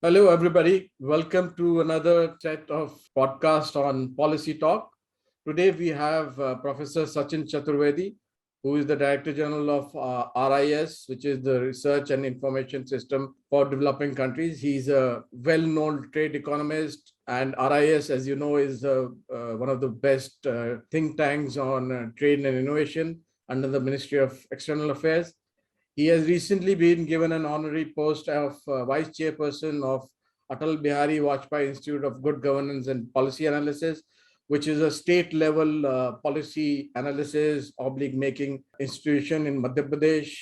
Hello, everybody. Welcome to another set of podcast on Policy Talk. Today we have Professor Sachin Chaturvedi, who is the Director General of RIS, which is the Research and Information System for Developing Countries. He's a well-known trade economist, and RIS, as you know, is one of the best think tanks on trade and innovation under the Ministry of External Affairs. He has recently been given an honorary post of Vice Chairperson of Atal Bihari Vajpayee Institute of Good Governance and Policy Analysis, which is a state level policy analysis oblique making institution in Madhya Pradesh,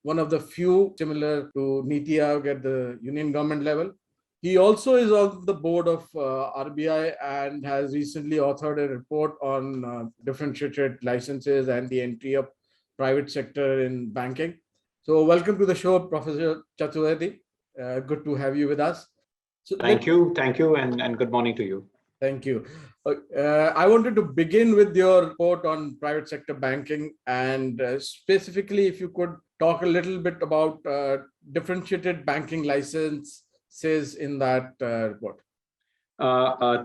one of the few similar to Niti Aayog at the union government level. He also is on the board of RBI and has recently authored a report on differentiated licenses and the entry of private sector in banking. So welcome to the show, Professor Chaturvedi. Good to have you with us. So thank you, and good morning to you. Thank you. I wanted to begin with your report on private sector banking, and specifically, if you could talk a little bit about differentiated banking licenses in that report.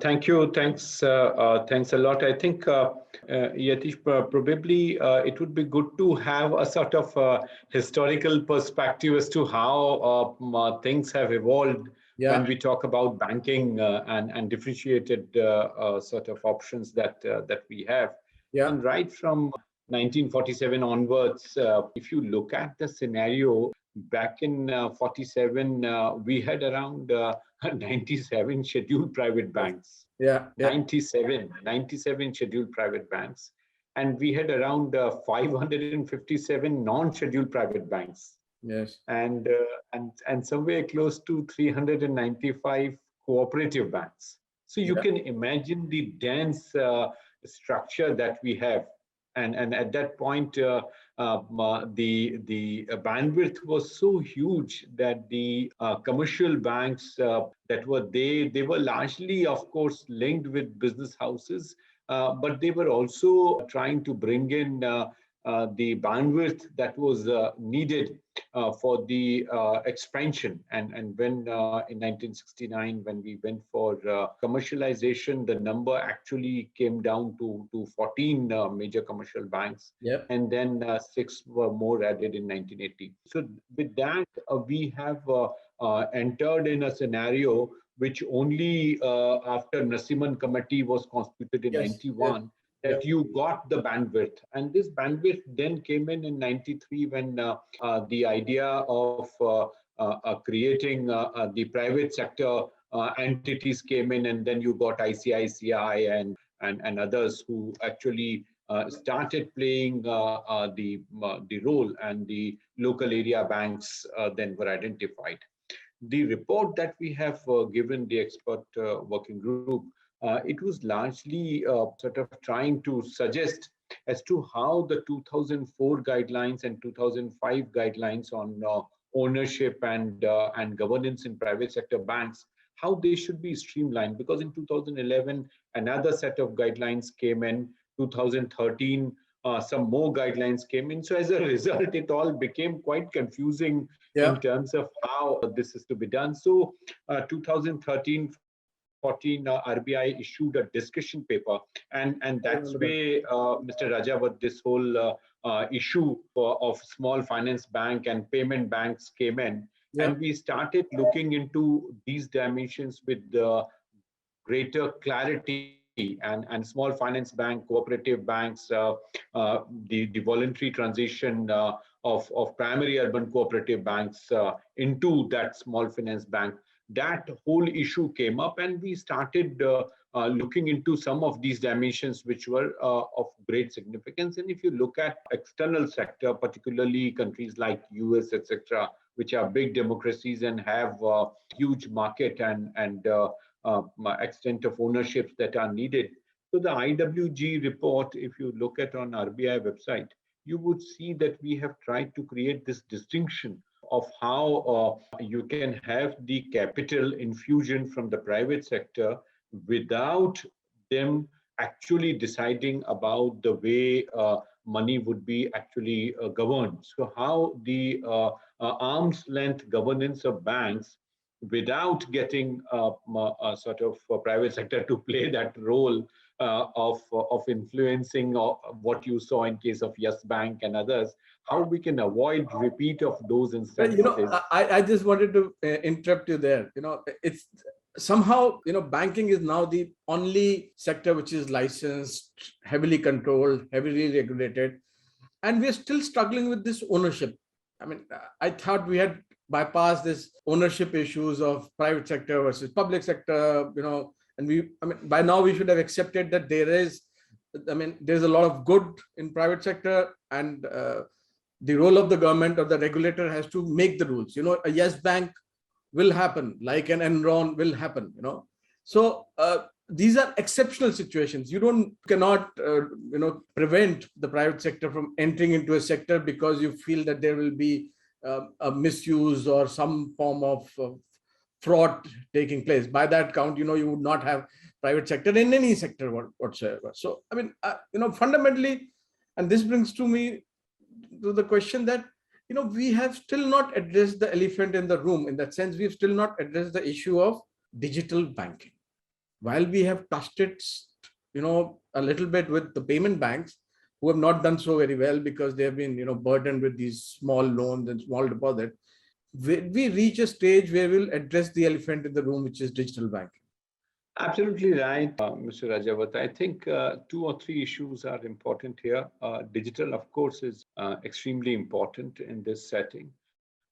Thank you. Thanks a lot. I think, Yatish, probably it would be good to have a sort of historical perspective as to how things have evolved when we talk about banking and differentiated sort of options that we have. And right from 1947 onwards, if you look at the scenario, back in 47, we had around 97 scheduled private banks. 97 scheduled private banks. And we had around 557 non-scheduled private banks. Yes. And somewhere close to 395 cooperative banks. So you can imagine the dense structure that we have. And at that point, the bandwidth was so huge that the commercial banks that were they were largely, of course, linked with business houses, but they were also trying to bring in the bandwidth that was needed for the expansion. And when in 1969, when we went for commercialization, the number actually came down to 14 major commercial banks. And then 6 were more added in 1980. So with that, we have entered in a scenario which only after Narasimhan Committee was constituted in 91, that you got the bandwidth. And this bandwidth then came in 93 when the idea of creating the private sector entities came in, and then you got ICICI and others who actually started playing the role, and the local area banks then were identified. The report that we have given the expert working group, it was largely sort of trying to suggest as to how the 2004 guidelines and 2005 guidelines on ownership and governance in private sector banks, how they should be streamlined. Because in 2011, another set of guidelines came in. 2013, some more guidelines came in. So as a result, it all became quite confusing in terms of how this is to be done. So 2013, 14, RBI issued a discussion paper, and that's where Mr. Raja, this whole issue of small finance bank and payment banks came in, and we started looking into these dimensions with greater clarity. And small finance bank, cooperative banks, the voluntary transition of primary urban cooperative banks into that small finance bank. That whole issue came up, and we started looking into some of these dimensions which were of great significance. And if you look at external sector, particularly countries like US, etc., which are big democracies and have huge market and extent of ownerships that are needed. So the IWG report, if you look at on RBI website, you would see that we have tried to create this distinction of how you can have the capital infusion from the private sector without them actually deciding about the way money would be actually governed. So how the arm's length governance of banks without getting a sort of private sector to play that role of influencing what you saw in case of Yes Bank and others, how we can avoid repeat of those Well, instances. I just wanted to interrupt you there. It's somehow, banking is now the only sector which is licensed, heavily controlled, heavily regulated, and we're still struggling with this ownership. I mean, I thought we had bypassed this ownership issues of private sector versus public sector, and by now we should have accepted that there's a lot of good in private sector, and the role of the government or the regulator has to make the rules. A Yes Bank will happen, like an Enron will happen. So these are exceptional situations. You cannot prevent the private sector from entering into a sector because you feel that there will be a misuse or some form of fraud taking place. By that count, you would not have private sector in any sector whatsoever. So I mean, fundamentally, and this brings me to the question that we have still not addressed the elephant in the room. In that sense, we've still not addressed the issue of digital banking. While we have touched it a little bit with the payment banks, who have not done so very well because they have been burdened with these small loans and small deposit, we reach a stage where we'll address the elephant in the room, which is digital banking. Absolutely right, Mr. Rajawat. I think two or three issues are important here. Digital, of course, is extremely important in this setting,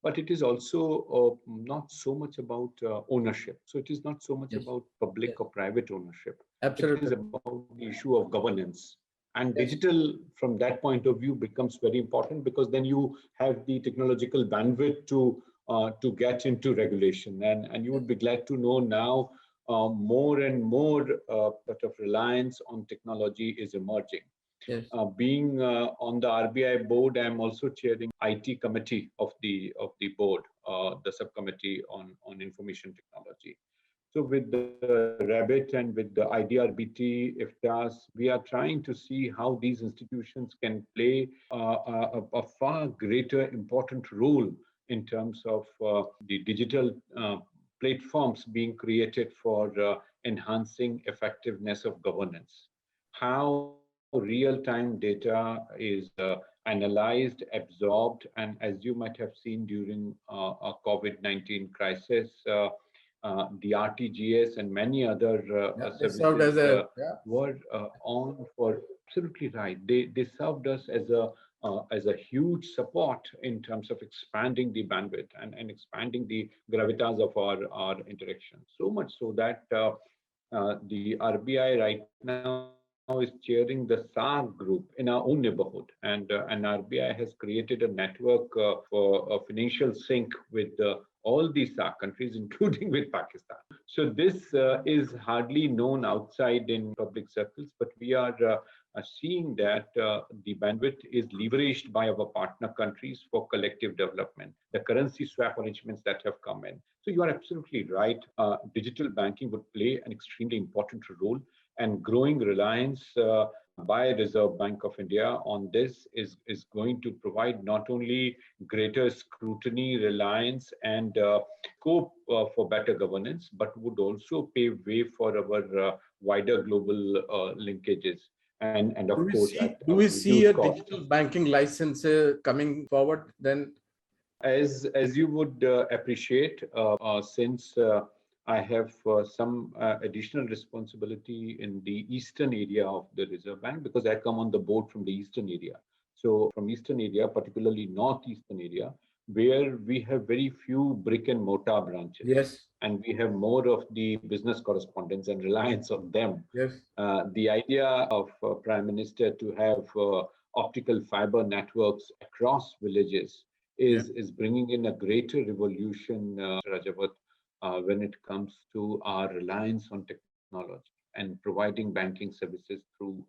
but it is also not so much about ownership. So it is not so much Yes. about public Yes. or private ownership. Absolutely. It is about the issue of governance. And Yes. digital, from that point of view, becomes very important because then you have the technological bandwidth to get into regulation. And you would be glad to know now more and more sort of reliance on technology is emerging. Yes. Being on the RBI board, I'm also chairing IT committee of the board, the subcommittee on information technology. So with the Rabbit and with the IDRBT, IFTAS, we are trying to see how these institutions can play a far greater important role in terms of the digital platforms being created for enhancing effectiveness of governance. How real-time data is analyzed, absorbed, and as you might have seen during a COVID-19 crisis, the RTGS and many other services were on for absolutely right. They served us as a huge support in terms of expanding the bandwidth and expanding the gravitas of our interaction. So much so that the RBI right now is chairing the SAARC group in our own neighborhood, and RBI has created a network for a financial sync with all these SAARC countries, including with Pakistan. So this is hardly known outside in public circles, but we are seeing that the bandwidth is leveraged by our partner countries for collective development, the currency swap arrangements that have come in. So you are absolutely right. Digital banking would play an extremely important role, and growing reliance by Reserve Bank of India on this is going to provide not only greater scrutiny, reliance, and scope for better governance, but would also pave way for our wider global linkages. And of course, do we see a digital banking license coming forward then? As you would appreciate, since I have some additional responsibility in the eastern area of the Reserve Bank, because I come on the board from the eastern area. So from eastern area, particularly northeastern area, where we have very few brick and mortar branches. Yes. And we have more of the business correspondents and reliance on them. Yes. The idea of Prime Minister to have optical fiber networks across villages is bringing in a greater revolution, Rajawat, when it comes to our reliance on technology and providing banking services through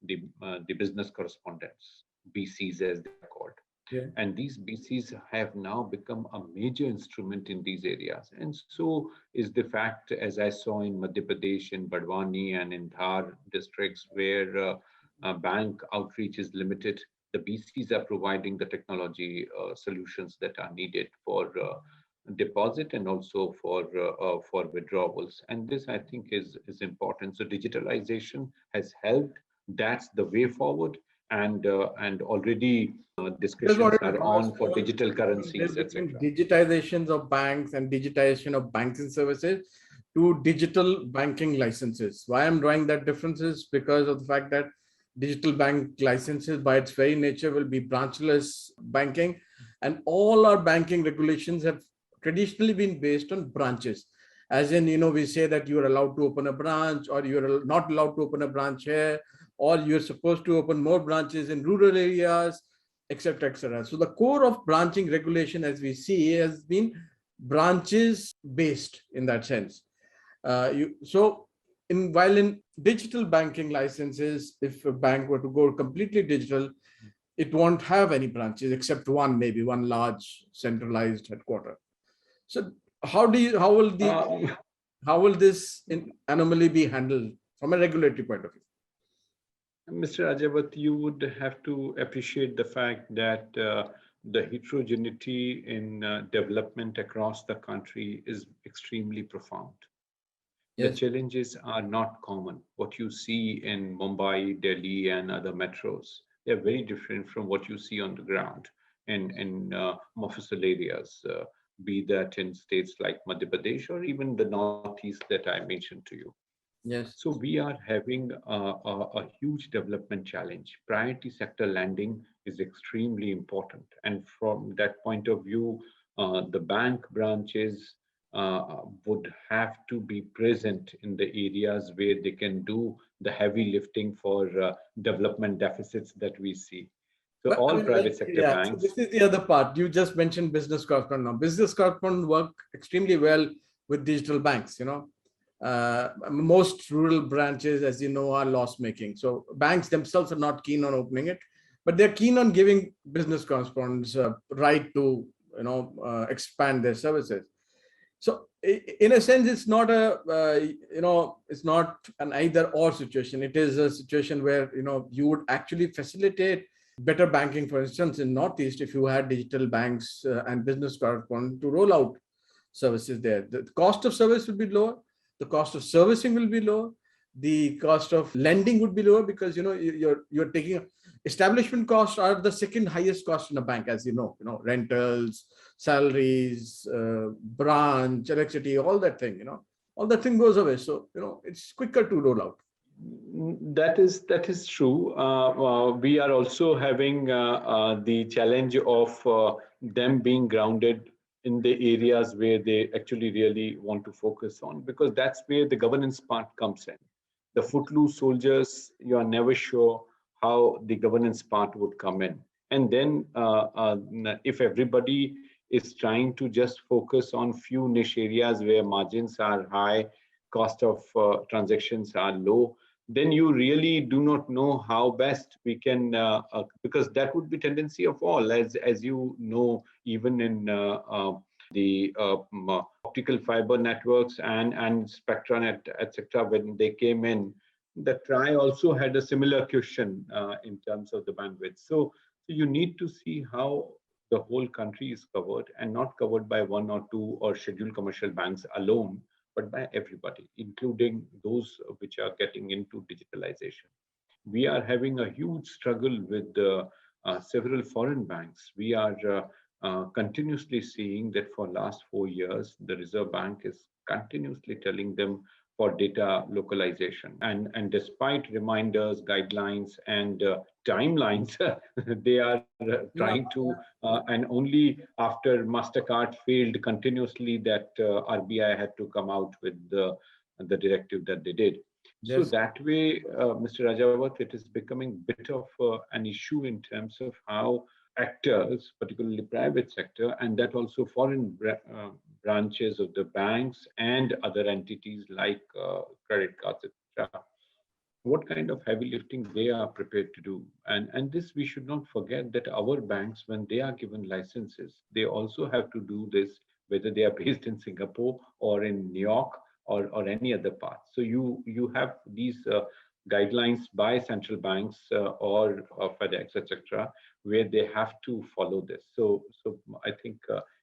the business correspondents, BCs as they are called. Yeah. And these BCs have now become a major instrument in these areas. And so is the fact, as I saw in Madhya Pradesh, in Badwani and in Dhar districts, where bank outreach is limited, the BCs are providing the technology solutions that are needed for deposit and also for withdrawals. And this, I think, is important. So digitalization has helped. That's the way forward. And already Just discussions wanted to are ask, on for digital there's currencies, between etc. digitizations of banks and digitization of banking services to digital banking licenses. Why I'm drawing that difference is because of the fact that digital bank licenses by its very nature will be branchless banking, and all our banking regulations have traditionally been based on branches. As in, we say that you are allowed to open a branch, or you're not allowed to open a branch here, or you're supposed to open more branches in rural areas, etc., etc. So the core of branching regulation, as we see, has been branches based in that sense. While in digital banking licenses, if a bank were to go completely digital, it won't have any branches except one, maybe one large centralized headquarter. So Um, how will this anomaly be handled from a regulatory point of view? Mr. Ajavat, you would have to appreciate the fact that the heterogeneity in development across the country is extremely profound. The Yes. challenges are not common. What you see in Mumbai, Delhi, and other metros, they're very different from what you see on the ground in mofussil areas, be that in states like Madhya Pradesh or even the Northeast that I mentioned to you. Yes. So we are having a huge development challenge. Priority sector lending is extremely important. And from that point of view, the bank branches would have to be present in the areas where they can do the heavy lifting for development deficits that we see. So But I all mean, private sector yeah, so banks. this is the other part. You just mentioned business correspondent. Now, business correspondent work extremely well with digital banks. Most rural branches, as you know, are loss making. So banks themselves are not keen on opening it, but they're keen on giving business correspondents right to expand their services. So in a sense, it's not it's not an either or situation. It is a situation where you would actually facilitate better banking. For instance, in Northeast, if you had digital banks and business correspondent to roll out services there, the cost of service will be lower, the cost of servicing will be lower, the cost of lending would be lower, because you're taking establishment costs are the second highest cost in a bank, as rentals, salaries, branch, electricity, all that thing goes away. So it's quicker to roll out. That is true. We are also having the challenge of them being grounded in the areas where they actually really want to focus on, because that's where the governance part comes in. The footloose soldiers, you are never sure how the governance part would come in. And then if everybody is trying to just focus on few niche areas where margins are high, cost of transactions are low, then you really do not know how best we can, because that would be tendency of all, as you know, even in the optical fiber networks and Spectra net, etc. When they came in, the TRAI also had a similar question in terms of the bandwidth. So you need to see how the whole country is covered, and not covered by one or two or scheduled commercial banks alone, but by everybody, including those which are getting into digitalization. We are having a huge struggle with several foreign banks. We are continuously seeing that for last 4 years, the Reserve Bank is continuously telling them for data localization. And despite reminders, guidelines, and timelines, they are trying to, and only after MasterCard failed continuously that RBI had to come out with the directive that they did. So Yes. that way, Mr. Rajawat, it is becoming a bit of an issue in terms of how actors, particularly private sector, and that also foreign branches of the banks and other entities like credit cards, etc., what kind of heavy lifting they are prepared to do. And this, we should not forget that our banks, when they are given licenses, they also have to do this, whether they are based in Singapore or in New York or any other part. So you have these guidelines by central banks or FedEx, etc., where they have to follow this. So I think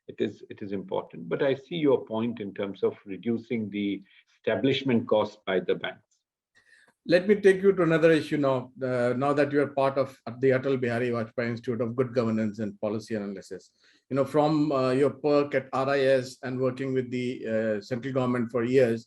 it is important. But I see your point in terms of reducing the establishment cost by the banks. Let me take you to another issue now. Now that you are part of the Atal Bihari Vajpayee Institute of Good Governance and Policy Analysis, from your perk at RIS and working with the central government for years,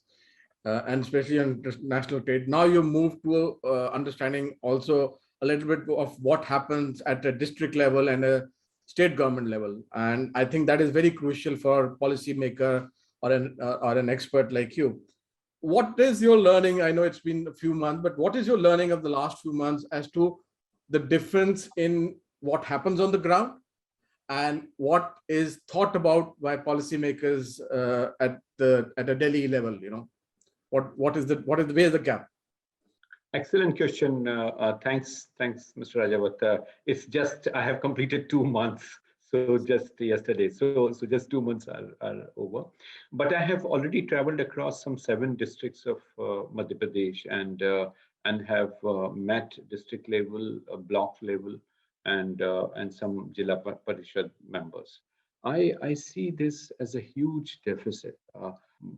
and especially on national trade, now you move to understanding also a little bit of what happens at a district level and a state government level. And I think that is very crucial for policymaker or an expert like you. What is your learning? I know it's been a few months, but what is your learning of the last few months as to the difference in what happens on the ground and what is thought about by policymakers at a Delhi level? Where's the gap? Excellent question. Thanks, Mr. Rajawat. It's just I have completed 2 months, so just yesterday. So just 2 months are over. But I have already traveled across some 7 districts of Madhya Pradesh and have met district level, block level, and some Jilla Parishad members. I see this as a huge deficit.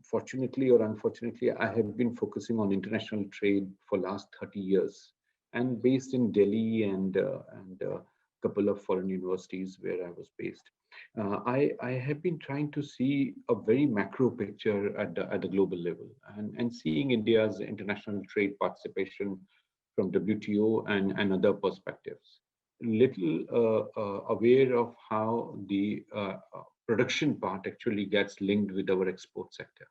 Fortunately or unfortunately, I have been focusing on international trade for last 30 years and based in Delhi and a couple of foreign universities where I was based. I have been trying to see a very macro picture at the global level and seeing India's international trade participation from WTO and other perspectives. Little aware of how the production part actually gets linked with our export sector.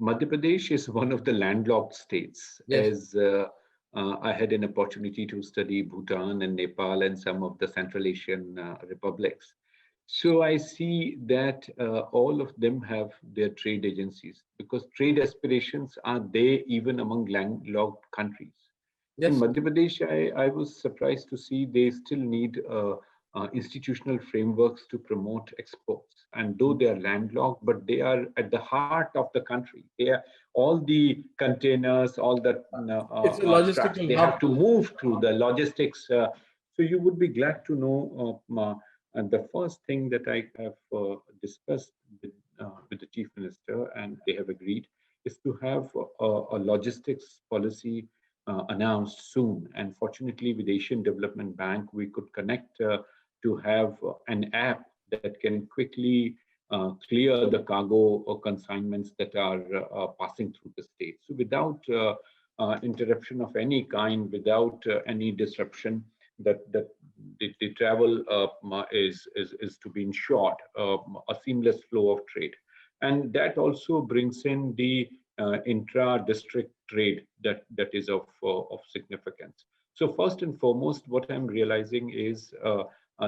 Madhya Pradesh is one of the landlocked states. Yes. As I had an opportunity to study Bhutan and Nepal and some of the Central Asian republics. So I see that all of them have their trade agencies because trade aspirations are there even among landlocked countries. Yes. In Madhya Pradesh, I was surprised to see they still need institutional frameworks to promote exports. And though they are landlocked, but they are at the heart of the country. They are all the containers, all the It's a trucks, logistical they hub. have to move through the logistics. So you would be glad to know and the first thing that I have discussed with the Chief Minister, and they have agreed, is to have a logistics policy announced soon. And fortunately, with Asian Development Bank, we could connect to have an app that can quickly clear the cargo or consignments that are passing through the state. So without interruption of any kind, without any disruption, that the travel is to be ensured, a seamless flow of trade. And that also brings in the intra-district trade that is of significance. So first and foremost, what I'm realizing is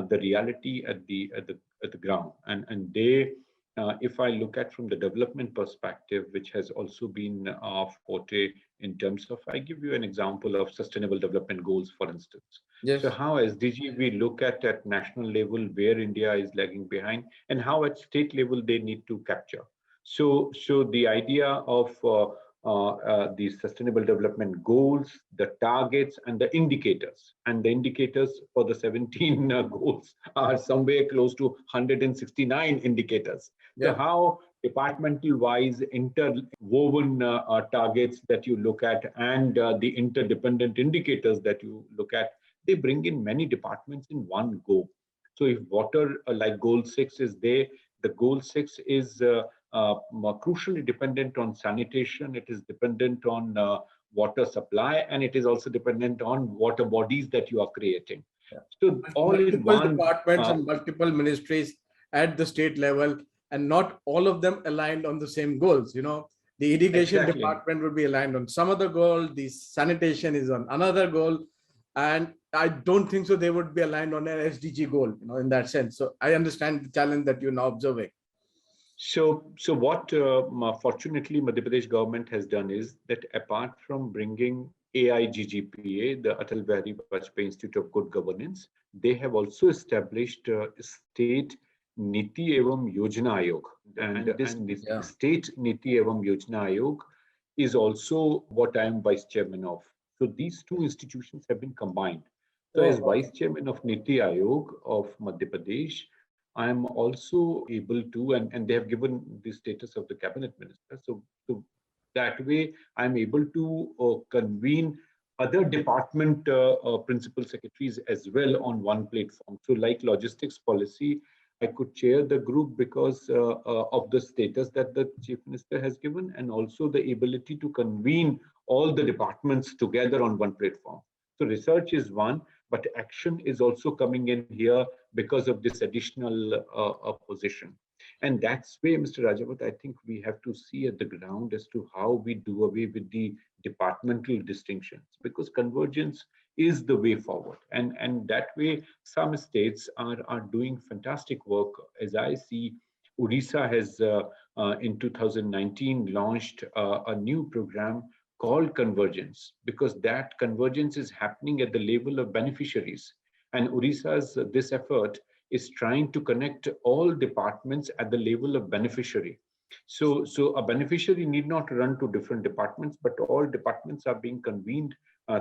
the reality at the ground, and they, if I look at from the development perspective, which has also been forte in terms of, I give you an example of Sustainable Development Goals, for instance. Yes. So how as DG we look at national level where India is lagging behind, and how at state level they need to capture. So the idea of the Sustainable Development Goals, the targets, and the indicators. And the indicators for the 17 goals are somewhere close to 169 indicators. Yeah. So how departmental-wise interwoven targets that you look at and the interdependent indicators that you look at, they bring in many departments in one go. So if water, like Goal 6 is there, the Goal 6 is crucially dependent on sanitation, it is dependent on water supply, and it is also dependent on water bodies that you are creating. Yeah. So all in one departments and multiple ministries at the state level, and not all of them aligned on the same goals. The irrigation department would be aligned on some other goal, the sanitation is on another goal, and I don't think so they would be aligned on an SDG goal, in that sense. So I understand the challenge that you're now observing. So what fortunately Madhya Pradesh government has done is that apart from bringing AIGGPA, the Atal Bihari Vajpayee Institute of Good Governance, they have also established state Niti Evam Yojana Ayog. And this state Niti Evam Yojana Ayog is also what I am vice chairman of. So these two institutions have been combined. So as vice chairman of Niti Ayog of Madhya Pradesh, I am also able to, and they have given the status of the cabinet minister. So that way, I'm able to convene other department principal secretaries as well on one platform. So, like logistics policy, I could chair the group because of the status that the chief minister has given, and also the ability to convene all the departments together on one platform. So, research is one, but action is also coming in here because of this additional position. And that's where, Mr. Rajawat, I think we have to see at the ground as to how we do away with the departmental distinctions, because convergence is the way forward. And that way, some states are doing fantastic work. As I see, Odisha has in 2019 launched a new program called Convergence, because that convergence is happening at the level of beneficiaries. And Odisha's this effort is trying to connect all departments at the level of beneficiary. So a beneficiary need not run to different departments, but all departments are being convened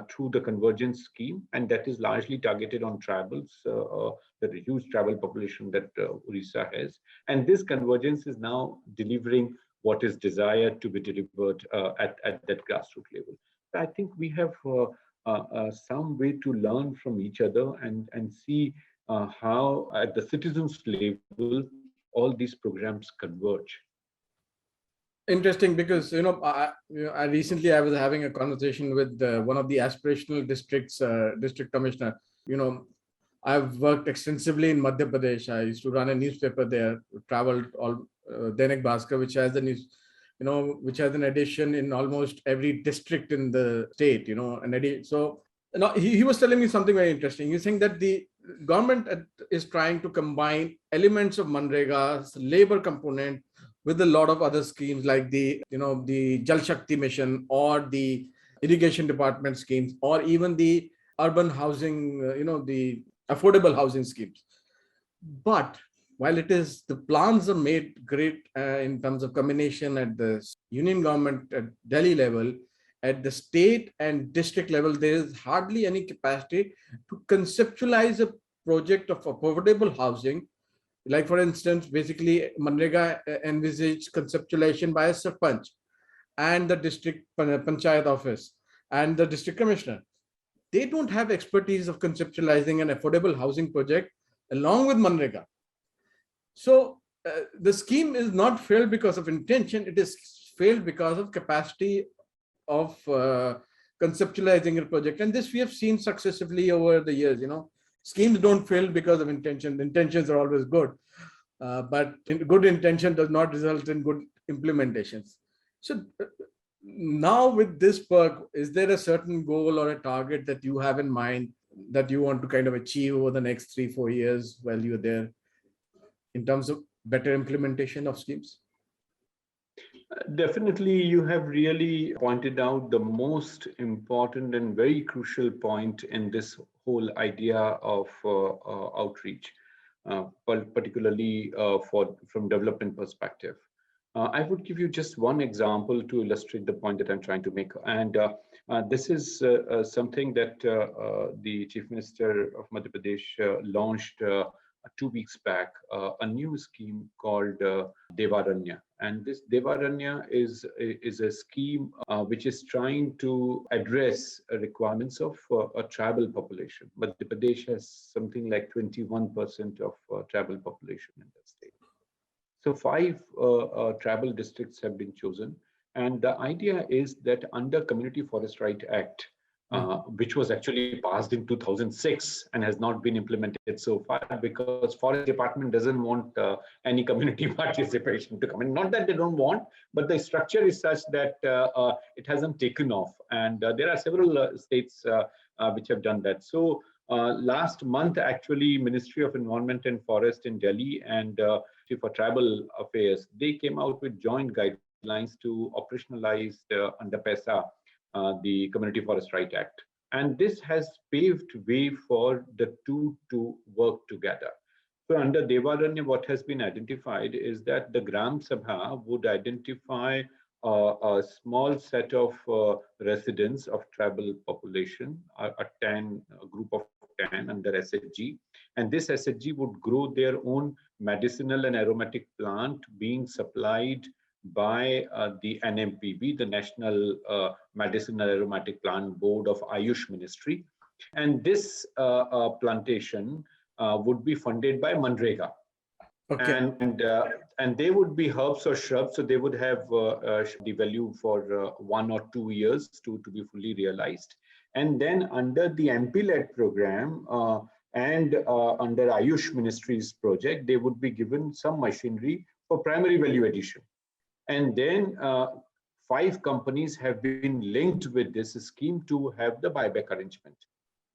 through the convergence scheme, and that is largely targeted on tribals, the huge tribal population that Odisha has. And this convergence is now delivering what is desired to be delivered at that grassroots level. So I think we have some way to learn from each other and see how at the citizens level all these programs converge. Interesting, because I recently I was having a conversation with one of the aspirational districts district commissioner. I've worked extensively in Madhya Pradesh. I used to run a newspaper there, traveled all Dainik Bhaskar, which has the news, which has an edition in almost every district in the state. So he was telling me something very interesting. He's saying that the government is trying to combine elements of Manrega's labor component with a lot of other schemes like the Jal Shakti mission or the irrigation department schemes, or even the urban housing, the affordable housing schemes. But while the plans are made great in terms of combination at the union government at Delhi level, at the state and district level, there is hardly any capacity to conceptualize a project of affordable housing. Like, for instance, basically, Manrega envisaged conceptualization by a Sarpanch and the district panchayat office and the district commissioner. They don't have expertise of conceptualizing an affordable housing project along with Manrega. So the scheme is not failed because of intention, it is failed because of capacity of conceptualizing a project. And this we have seen successively over the years. Schemes don't fail because of intention. Intentions are always good, but good intention does not result in good implementations. So now with this work, is there a certain goal or a target that you have in mind that you want to kind of achieve over the next 3-4 years while you're there in terms of better implementation of schemes? Definitely, you have really pointed out the most important and very crucial point in this whole idea of outreach, particularly from development perspective. I would give you just one example to illustrate the point that I'm trying to make. And this is something that the Chief Minister of Madhya Pradesh launched 2 weeks back, a new scheme called Devaranya. And this Devaranya is a scheme which is trying to address requirements of a tribal population. Madhya Pradesh has something like 21% of tribal population in that state. So 5 tribal districts have been chosen. And the idea is that under Community Forest Right Act, which was actually passed in 2006 and has not been implemented so far because Forest Department doesn't want any community participation to come in. Not that they don't want, but the structure is such that it hasn't taken off. And there are several states which have done that. So last month, actually, Ministry of Environment and Forest in Delhi and for Tribal Affairs, they came out with joint guidelines to operationalize under PESA, the Community Forest Right Act. And this has paved way for the two to work together. So under Devaranya, what has been identified is that the Gram Sabha would identify a small set of residents of tribal population, a group of 10 under SHG. And this SHG would grow their own medicinal and aromatic plant being supplied by the NMPB, the National Medicinal Aromatic Plant Board of Ayush Ministry. And this plantation would be funded by Manrega. Okay. And they would be herbs or shrubs, so they would have the value for 1 or 2 years to be fully realized. And then under the MP-led program and under Ayush Ministry's project, they would be given some machinery for primary value addition. And then 5 companies have been linked with this scheme to have the buyback arrangement.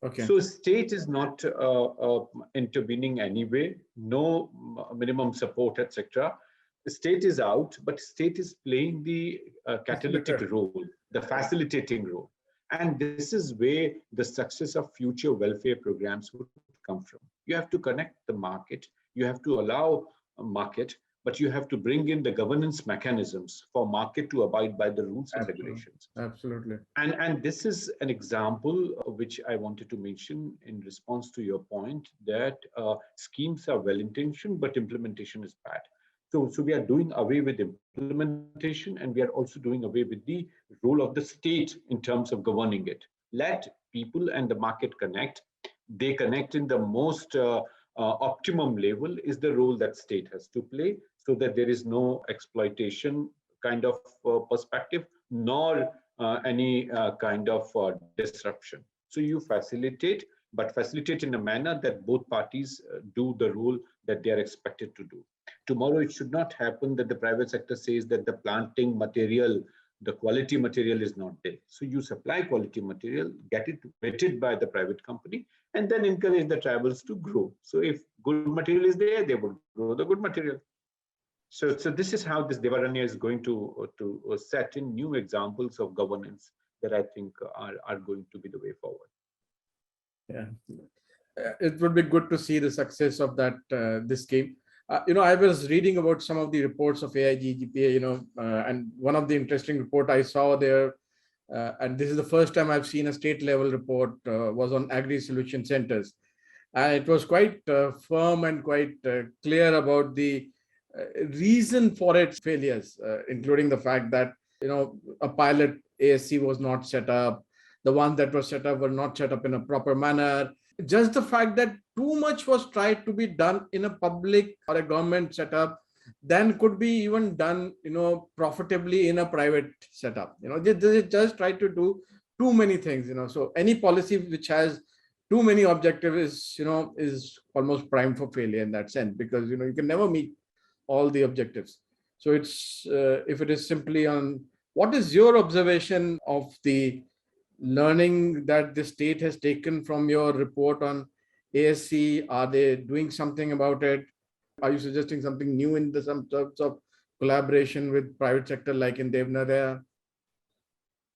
Okay. So state is not intervening anyway, no minimum support, etc. The state is out, but state is playing the catalytic role, the facilitating role. And this is where the success of future welfare programs would come from. You have to connect the market, you have to allow a market, but you have to bring in the governance mechanisms for market to abide by the rules and regulations. Absolutely. And this is an example which I wanted to mention in response to your point that schemes are well-intentioned, but implementation is bad. So we are doing away with implementation, and we are also doing away with the role of the state in terms of governing it. Let people and the market connect. They connect in the most optimum level is the role that state has to play, so that there is no exploitation kind of perspective, nor any kind of disruption. So you facilitate, but facilitate in a manner that both parties do the role that they are expected to do. Tomorrow, it should not happen that the private sector says that the planting material, the quality material is not there. So you supply quality material, get it vetted by the private company, and then encourage the tribals to grow. So if good material is there, they would grow the good material. So this is how this Devaranya is going to set in new examples of governance that I think are going to be the way forward. Yeah, it would be good to see the success of that this scheme. I was reading about some of the reports of AIGGPA, and one of the interesting report I saw there, and this is the first time I've seen a state level report, was on agri solution centers. And it was quite firm and quite clear about the reason for its failures, including the fact that, a pilot ASC was not set up. The ones that were set up were not set up in a proper manner. Just the fact that too much was tried to be done in a public or a government setup than could be even done, profitably in a private setup. They just try to do too many things. So any policy which has too many objectives is almost primed for failure in that sense, because you can never meet all the objectives. So it's if it is simply on, what is your observation of the learning that the state has taken from your report on ASC? Are they doing something about it? Are you suggesting something new in some terms of collaboration with private sector, like in Devnaraya?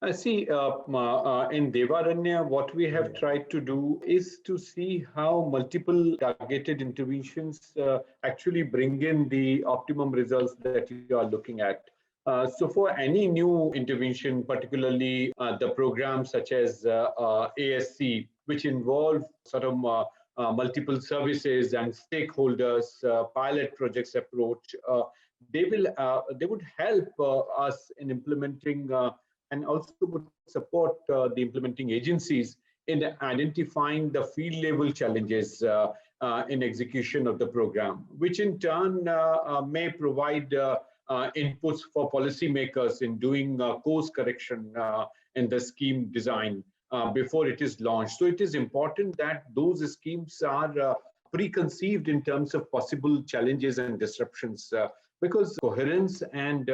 I see. In Devaranya, what we have tried to do is to see how multiple targeted interventions actually bring in the optimum results that you are looking at. So for any new intervention, particularly the programs such as ASC, which involve sort of multiple services and stakeholders, pilot projects approach, they would help us in implementing and also would support the implementing agencies in identifying the field level challenges in execution of the program, which in turn may provide inputs for policymakers in doing course correction in the scheme design before it is launched. So it is important that those schemes are preconceived in terms of possible challenges and disruptions, because coherence and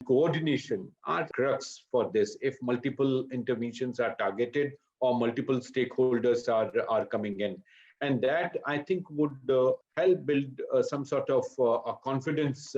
coordination are crux for this. If multiple interventions are targeted or multiple stakeholders are coming in, and that I think would help build some sort of a confidence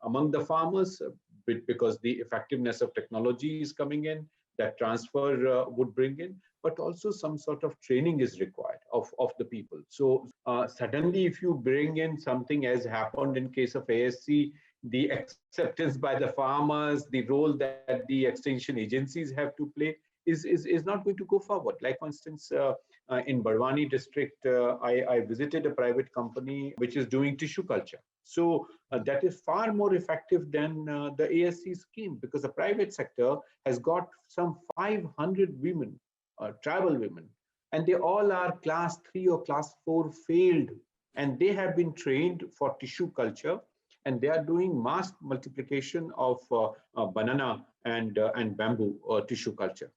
among the farmers, because the effectiveness of technology is coming in, that transfer would bring in, but also some sort of training is required of the people. So suddenly, if you bring in something as happened in case of ASC, the acceptance by the farmers, the role that the extension agencies have to play, is not going to go forward. Like, for instance, in Barwani district, I visited a private company which is doing tissue culture. So that is far more effective than the ASC scheme, because the private sector has got some 500 women, tribal women, and they all are class 3 or class 4 failed, and they have been trained for tissue culture, and they are doing mass multiplication of banana and bamboo tissue culture.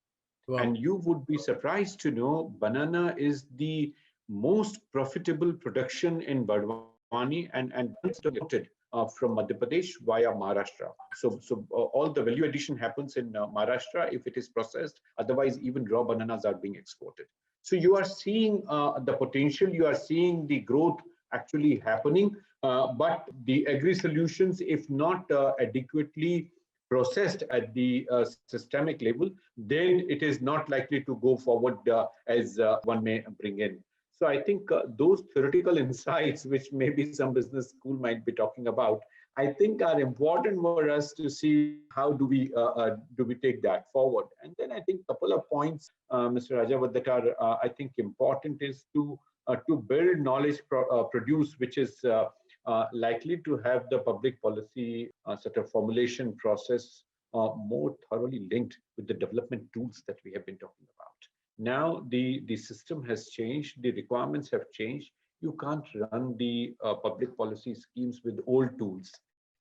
Wow. And you would be surprised to know banana is the most profitable production in Bardwani, and imported from Madhya Pradesh via Maharashtra. So all the value addition happens in Maharashtra if it is processed. Otherwise, even raw bananas are being exported. So you are seeing the potential, you are seeing the growth actually happening, but the agri-solutions, if not adequately processed at the systemic level, then it is not likely to go forward as one may bring in. So I think those theoretical insights, which maybe some business school might be talking about, I think are important for us to see how do we take that forward. And then I think a couple of points, Mr. Rajawat, that are I think important is to build knowledge produce, which is likely to have the public policy sort of formulation process more thoroughly linked with the development tools that we have been talking about. Now the system has changed, the requirements have changed. You can't run the public policy schemes with old tools.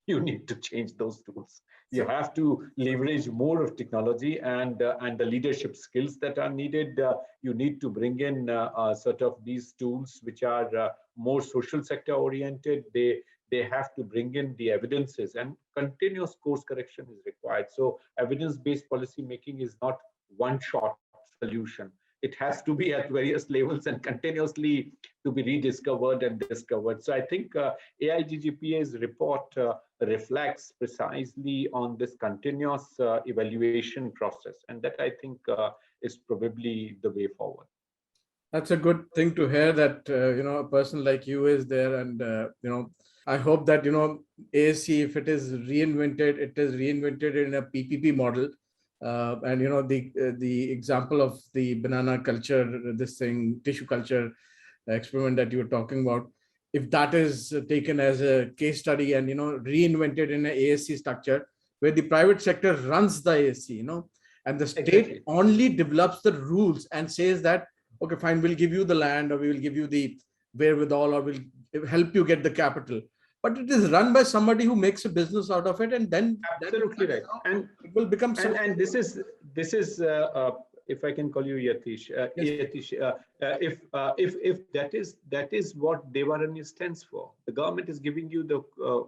You need to change those tools. You have to leverage more of technology and the leadership skills that are needed. You need to bring in sort of these tools which are more social sector oriented. They have to bring in the evidences, and continuous course correction is required. So evidence-based policy making is not one-shot solution. It has to be at various levels and continuously to be rediscovered and discovered. So I think AIGGPA's report reflects precisely on this continuous evaluation process. And that I think is probably the way forward. That's a good thing to hear, that, a person like you is there. And, I hope that, ASC, if it is reinvented, it is reinvented in a PPP model. And the example of the banana culture, this thing, tissue culture experiment that you were talking about, if that is taken as a case study and reinvented in an ASC structure where the private sector runs the ASC, and the state only develops the rules and says that, okay, fine, we'll give you the land, or we will give you the wherewithal, or we'll help you get the capital. But it is run by somebody who makes a business out of it, and then absolutely right, and it will become. And this is if I can call you Yatish, Yatish, if that is what Devarani stands for. The government is giving you the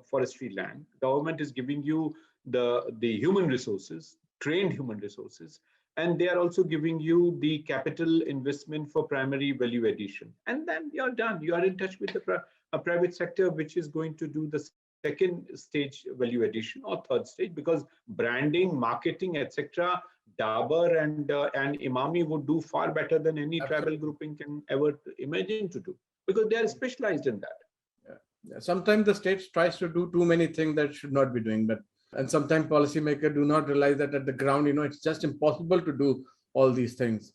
forestry land. Government is giving you the human resources, trained human resources, and they are also giving you the capital investment for primary value addition. And then you're done. You are in touch with the private sector, which is going to do the second stage value addition or third stage, because branding, marketing, etc., Dabur and Imami would do far better than any tribal grouping can ever imagine to do, because they are specialized in that. Yeah. Sometimes the state tries to do too many things that should not be doing, and sometimes policymakers do not realize that at the ground, it's just impossible to do all these things.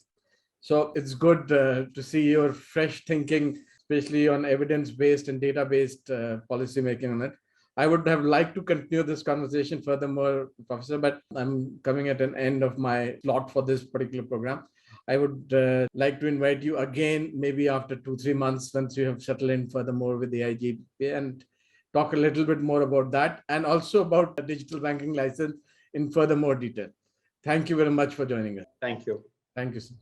So it's good to see your fresh thinking, especially on evidence-based and data-based policy making on it. I would have liked to continue this conversation furthermore, Professor, but I'm coming at an end of my slot for this particular program. I would like to invite you again, maybe after 2-3 months, once you have settled in furthermore with the AIGGPA, and talk a little bit more about that, and also about the digital banking license in further more detail. Thank you very much for joining us. Thank you. Thank you, sir.